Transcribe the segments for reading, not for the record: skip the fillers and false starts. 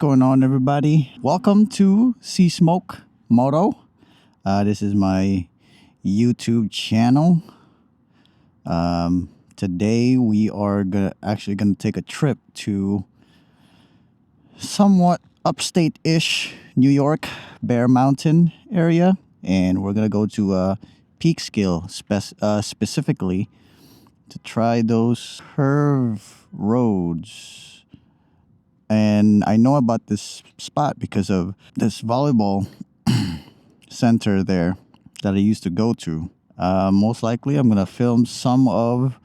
going on, everybody? Welcome to Sea Smoke Moto. This is my YouTube channel. Today we are actually gonna take a trip to somewhat upstate-ish New York, Bear Mountain area, and we're gonna go to Peekskill specifically to try those curve roads. And I know about this spot because of this volleyball center there that I used to go to. Most likely I'm gonna film some of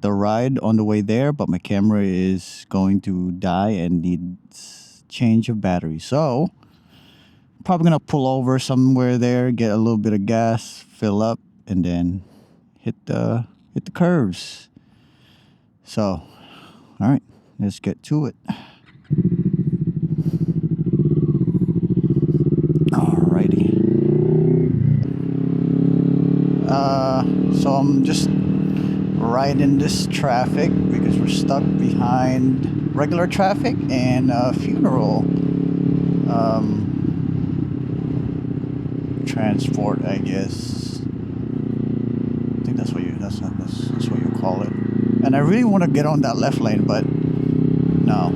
the ride on the way there, but my camera is going to die and needs change of battery. So probably gonna pull over somewhere there, get a little bit of gas, fill up, and then hit the curves. So, all right, let's get to it. Alrighty. So I'm just riding this traffic because we're stuck behind regular traffic and a funeral transport, I guess. I think that's what you call it. And I really want to get on that left lane, but no.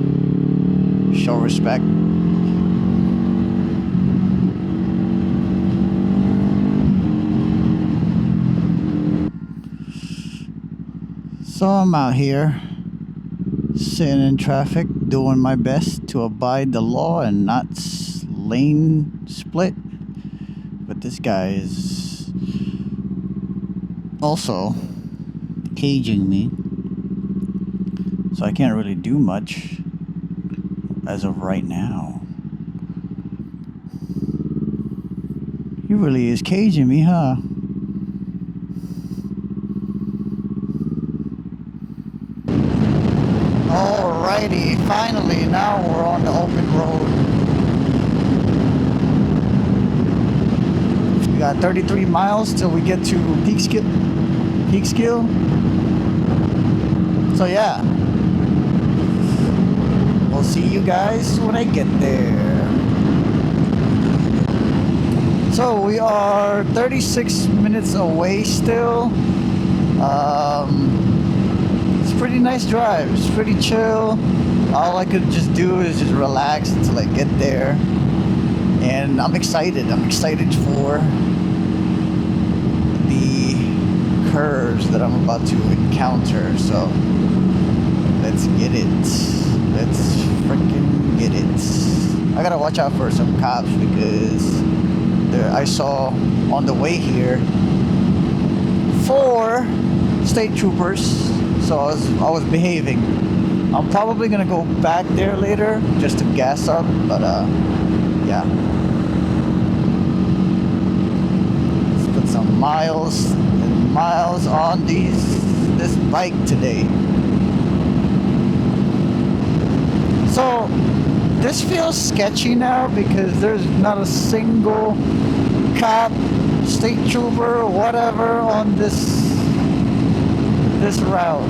Show respect. So I'm out here sitting in traffic, doing my best to abide the law and not lane split. But this guy is also caging me, so I can't really do much as of right now. He really is caging me, huh? Alrighty, finally, now we're on the open road. We got 33 miles till we get to Peekskill. So yeah, we'll see you guys when I get there. So we are 36 minutes away still. It's a pretty nice drive. It's pretty chill. All I could just do is just relax until I get there. And I'm excited. I'm excited for the curves that I'm about to encounter. So let's get it. Let's freaking get it. I gotta watch out for some cops because I saw on the way here 4 state troopers. So I was behaving. I'm probably gonna go back there later just to gas up, but yeah. Let's put some miles and miles on this bike today. So this feels sketchy now because there's not a single cop, state trooper, whatever on this route.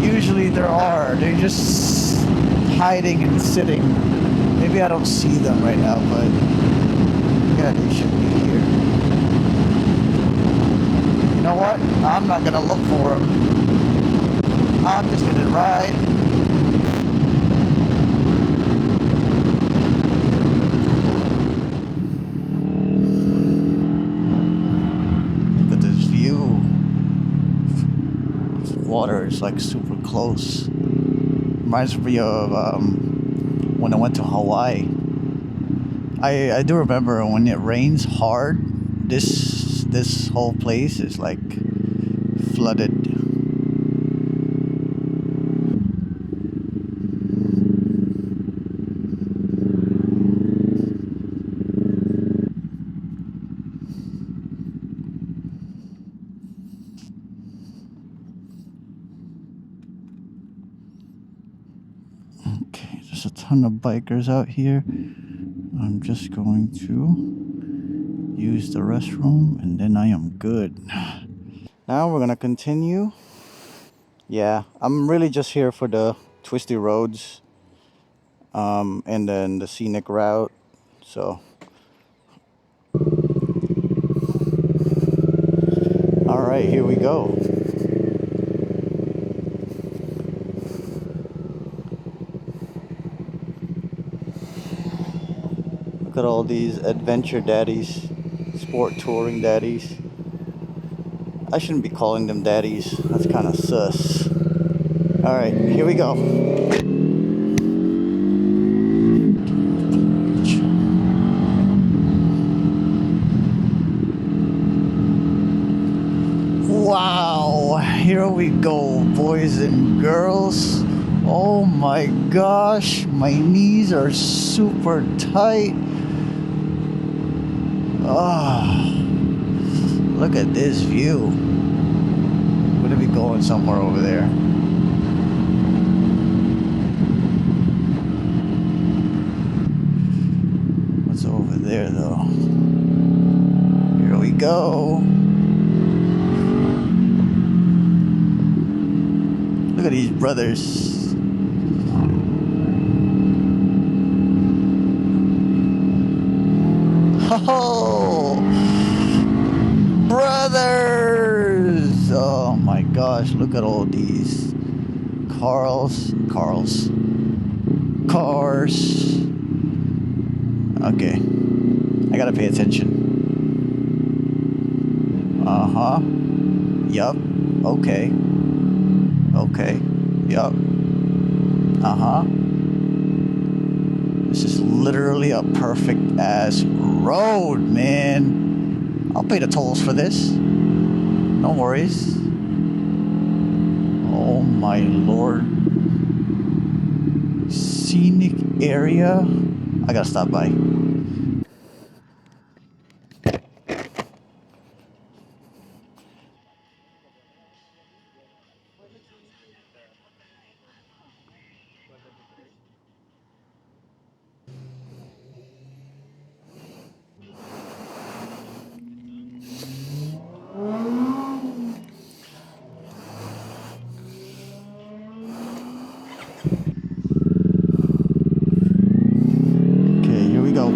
Usually there are. They're just hiding and sitting. Maybe I don't see them right now, but yeah, they should be here. You know what? I'm not gonna look for them. I'm just gonna ride. Water is like super close. Reminds me of when I went to Hawaii. I do remember when it rains hard, this whole place is like flooded. There's a ton of bikers out here. I'm just going to use the restroom and then I am good. Now we're gonna continue. Yeah, I'm really just here for the twisty roads. and then the scenic route. So, all right, here we go. Look at all these adventure daddies, sport touring daddies. I shouldn't be calling them daddies. That's kind of sus. All right, here we go. Wow, here we go, boys and girls. Oh my gosh, my knees are super tight. Ah, look at this view. We're gonna be going somewhere over there. What's over there though? Here we go. Look at these brothers. Oh, brothers! Oh my gosh, look at all these cars. Okay, I gotta pay attention. Uh-huh. Yup. Okay. Yup. Uh-huh. This is literally a perfect ass road, man. I'll pay the tolls for this. No worries. Oh my lord. Scenic area. I gotta stop by. Okay, here we go.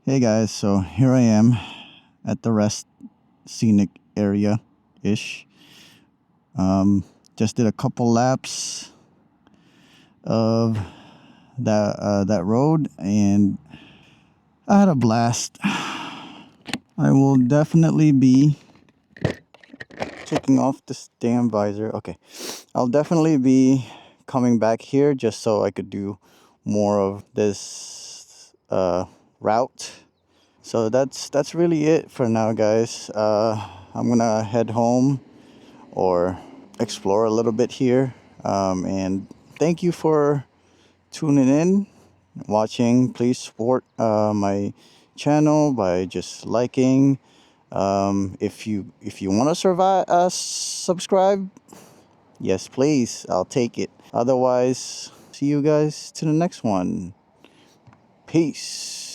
Hey guys, so here I am at the rest scenic area ish. Just did a couple laps of that road, and I had a blast. I will definitely be taking off this damn visor. Okay, I'll definitely be coming back here just so I could do more of this route. So that's really it for now, guys. I'm gonna head home or explore a little bit here. And thank you for tuning in, watching. Please support my channel by just liking. If you want to subscribe, yes, please. I'll take it. Otherwise, see you guys to the next one. Peace.